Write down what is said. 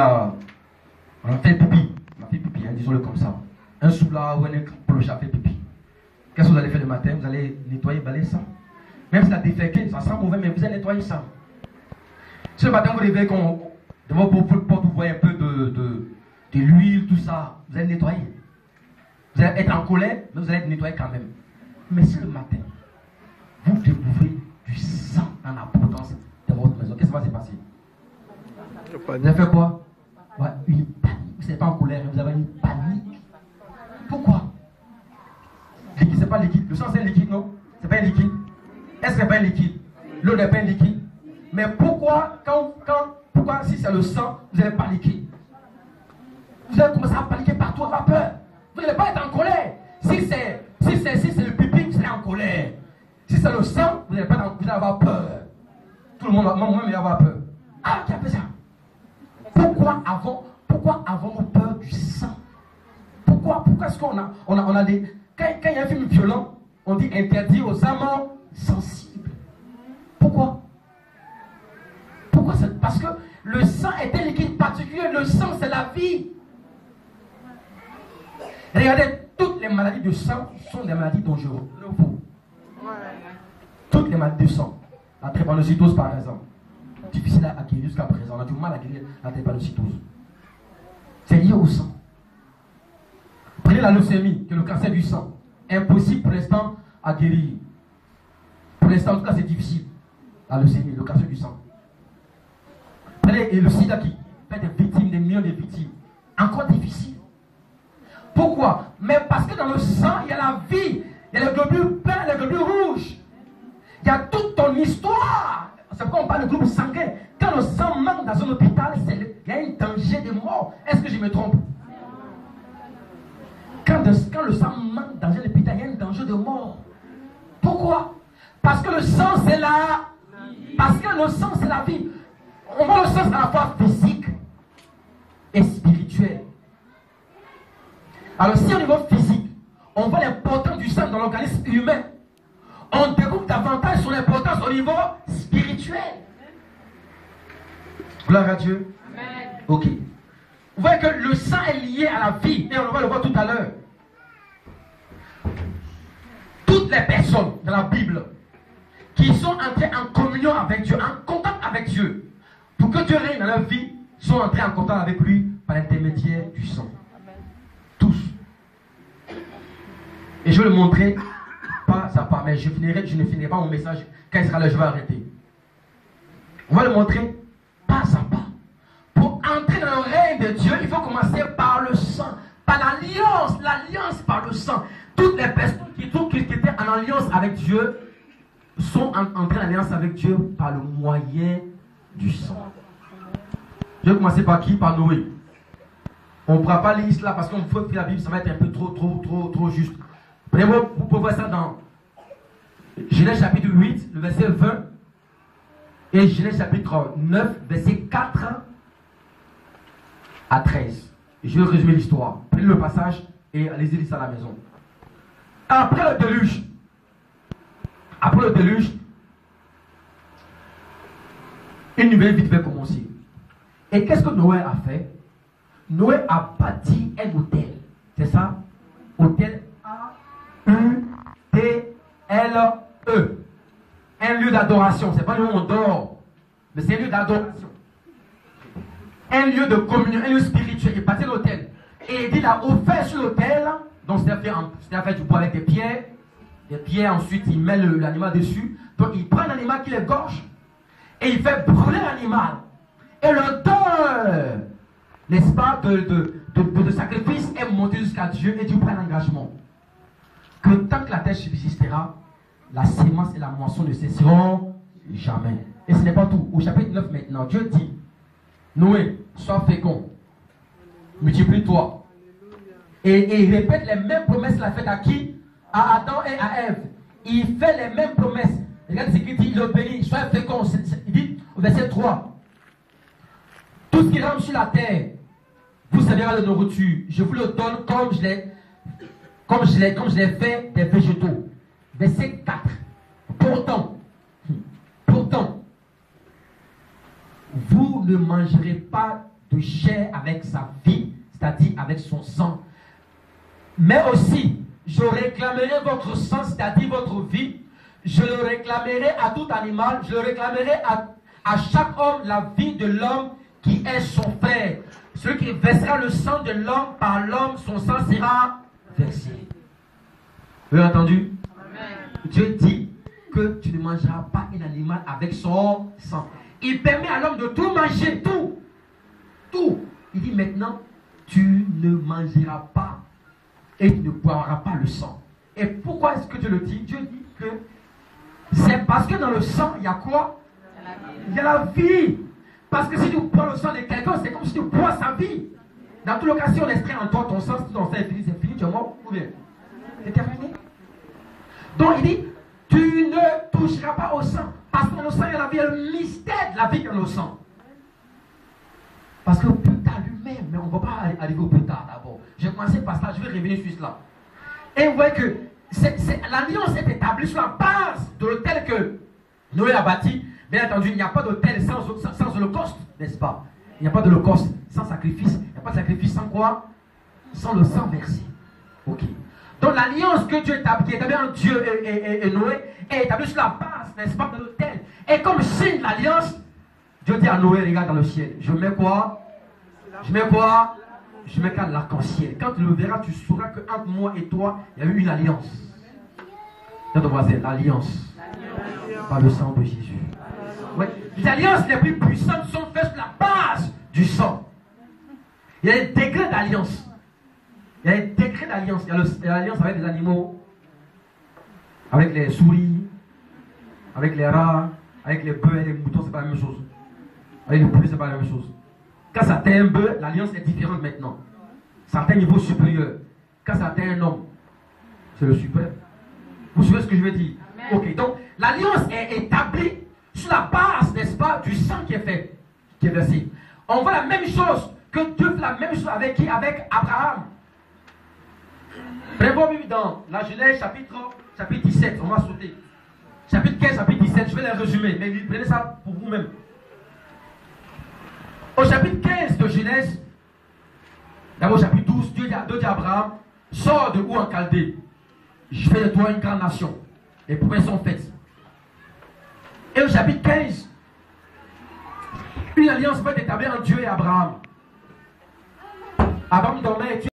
On a fait pipi. On a fait pipi, hein, disons-le comme ça. Un soula ou un cloche a fait pipi. Qu'est-ce que vous allez faire le matin? Vous allez nettoyer, balayer ça. Même si ça a déféqué, ça sent mauvais, mais vous allez nettoyer ça. Si le matin vous réveillez, devant votre porte, vous voyez un peu de l'huile, tout ça, vous allez nettoyer. Vous allez être en colère, mais vous allez nettoyer quand même. Mais si le matin, vous découvrez du sang dans l'abondance de votre maison, qu'est-ce qui va se passer? Vous avez fait quoi? Ouais, une panique. Vous n'êtes pas en colère, vous avez une panique. Pourquoi? Liquide, c'est pas liquide. Le sang, c'est un liquide, non? C'est pas un liquide. Est-ce que c'est pas un liquide? L'eau n'est pas un liquide. Mais pourquoi, pourquoi si c'est le sang, vous allez paniquer? Vous allez commencer à paniquer partout, avoir peur. Vous n'allez pas être en colère. Si c'est le pipi, vous serez en colère. Si c'est le sang, vous allez avoir peur. Tout le monde, moi-même, il va avoir peur. Ah, qui a fait ça? Pourquoi avons-nous peur du sang? Pourquoi est-ce qu'on a des... Quand il y a un film violent, on dit interdit aux âmes sensibles. Pourquoi? Parce que le sang est un liquide particulier. Le sang, c'est la vie. Regardez, toutes les maladies de sang sont des maladies dangereuses. Toutes les maladies de sang. La drépanocytose, par exemple. Difficile à acquérir jusqu'à présent. On a du mal à acquérir la drépanocytose. C'est lié au sang. Prenez la leucémie, qui est le cancer du sang. Impossible pour l'instant à guérir. Pour l'instant, en tout cas, c'est difficile. La leucémie, le cancer du sang. Prenez le sida qui fait des victimes, des millions de victimes. Encore difficile. Pourquoi? Mais parce que dans le sang, il y a la vie. Il y a les globules blancs, les globules rouges. Il y a toute ton histoire. C'est pourquoi on parle de groupe sanguin. Quand le sang manque dans un hôpital, il y a un danger de mort. Est-ce que je me trompe? Quand le sang manque dans un hôpital, il y a un danger de mort. Pourquoi? Parce que le sang, c'est la... Parce que le sang, c'est la vie. On voit le sang à la fois physique et spirituel. Alors si au niveau physique, on voit l'importance du sang dans l'organisme humain, on découvre davantage sur l'importance au niveau spirituel. Gloire à Dieu. Amen. Ok. Vous voyez que le sang est lié à la vie, et on va le voir tout à l'heure. Toutes les personnes dans la Bible qui sont entrées en communion avec Dieu, en contact avec Dieu, pour que Dieu règne dans leur vie, sont entrées en contact avec lui par l'intermédiaire du sang. Tous. Et je vais le montrer pas à pas, mais je ne finirai pas mon message. Quand il sera là, je vais arrêter. On va le montrer pas à pas. Pour entrer dans le règne de Dieu, il faut commencer par le sang, par l'alliance par le sang. Toutes les personnes qui étaient en alliance avec Dieu sont entrées en alliance avec Dieu par le moyen du sang. Je vais commencer par qui? Par Noé. On ne pourra pas lire cela parce qu'on faut faire la Bible, ça va être un peu trop juste. Vous pouvez voir ça dans Genèse chapitre 8, le verset 20, et Genèse chapitre 9, verset 4 à 13. Je vais résumer l'histoire. Prenez le passage et allez-y lire ça à la maison. Après le déluge, une nouvelle vie devait commencer. Et qu'est-ce que Noé a fait? Noé a bâti un hôtel. C'est ça? Hôtel A-U-T-L-E. Un lieu d'adoration. C'est pas un lieu où on dort, mais c'est un lieu d'adoration. Un lieu de communion, un lieu spirituel. Il bâtit l'hôtel. Et il a offert sur l'hôtel, donc c'était fait du bois avec des pierres. Des pierres, ensuite il met l'animal dessus. Donc il prend l'animal qui l'égorge et il fait brûler l'animal. Et l'odeur, n'est-ce pas, de sacrifice est monté jusqu'à Dieu et Dieu prend l'engagement que tant que la terre subsistera, la sémence et la moisson ne cesseront jamais. Et ce n'est pas tout. Au chapitre 9 maintenant, Dieu dit, Noé, sois fécond, multiplie-toi. Et il répète les mêmes promesses qu'il a faites à qui? À Adam et à Ève. Il fait les mêmes promesses. Regardez ce qu'il dit, il le bénit, sois fécond. Il dit au verset 3, tout ce qui rampe sur la terre vous servira de nourriture. Je vous le donne comme je l'ai fait des végétaux. Verset 4. Pourtant, vous ne mangerez pas de chair avec sa vie, c'est-à-dire avec son sang. Mais aussi, je réclamerai votre sang, c'est-à-dire votre vie. Je le réclamerai à tout animal. Je le réclamerai à chaque homme, la vie de l'homme qui est son frère. Celui qui versera le sang de l'homme par l'homme, son sang sera versé. Vous avez entendu? Amen. Dieu dit que tu ne mangeras pas un animal avec son sang. Il permet à l'homme de tout manger, tout. Tout. Il dit maintenant, tu ne mangeras pas et tu ne boiras pas le sang. Et pourquoi est-ce que Dieu le dit? Dieu dit que c'est parce que dans le sang, il y a quoi? Il y a la vie. Parce que si tu bois le sang de quelqu'un, c'est comme si tu bois sa vie. Dans tout le cas, si on extrait en toi ton sang, si ton sang est fini, tu es mort ou bien? C'est terminé. Donc il dit, tu ne toucheras pas au sang. Parce que dans le sang, il y a la vie, il y a le mystère de la vie dans le sang. Parce que plus tard lui-même, mais on ne va pas arriver au plus tard d'abord. Je vais commencer par ça, je vais revenir sur cela. Et vous voyez que l'alliance est établie sur la base de l'autel que Noé a bâti. Bien entendu, il n'y a pas d'autel sans holocauste, n'est-ce pas? Il n'y a pas d'holocauste sans sacrifice. Il n'y a pas de sacrifice sans quoi? Sans le sang versé. Ok. Donc l'alliance que Dieu établit, qui est établie entre Dieu et Noé, est établie sur la base, n'est-ce pas, de l'autel. Et comme signe de l'alliance, Dieu dit à Noé, regarde dans le ciel. Je mets quoi? Je mets quoi? Je mets l'arc-en-ciel. Quand tu le verras, tu sauras qu'entre moi et toi, il y a eu une alliance. Notre voisin, l'alliance. Par le sang de Jésus. Ouais. Les alliances les plus puissantes sont faites sur la base du sang. Il y a des degrés d'alliance. Il y a des degrés d'alliance. Il y a l'alliance avec les animaux, avec les souris, avec les rats, avec les bœufs et les moutons, c'est pas la même chose. Avec les poulets, c'est pas la même chose. Quand ça atteint un bœuf, l'alliance est différente maintenant. Ça atteint un niveau supérieur. Quand ça atteint un homme, c'est le super. Vous suivez ce que je veux dire? Amen. Ok, donc l'alliance est établie sur la base, n'est-ce pas, du sang qui est fait, qui est versé. On voit la même chose, que Dieu fait la même chose avec qui? Avec Abraham. Prévois dans la Genèse chapitre 17, on va sauter. Chapitre 15, chapitre 17, je vais les résumer, mais prenez ça pour vous-même. Au chapitre 15 de Genèse, d'abord au chapitre 12, Dieu dit à Abraham, sors de où en Chaldée, je fais de toi une grande nation. Les promesses sont faites. Et au chapitre 15, une alliance va être établie entre Dieu et Abraham. Abraham dormait et Dieu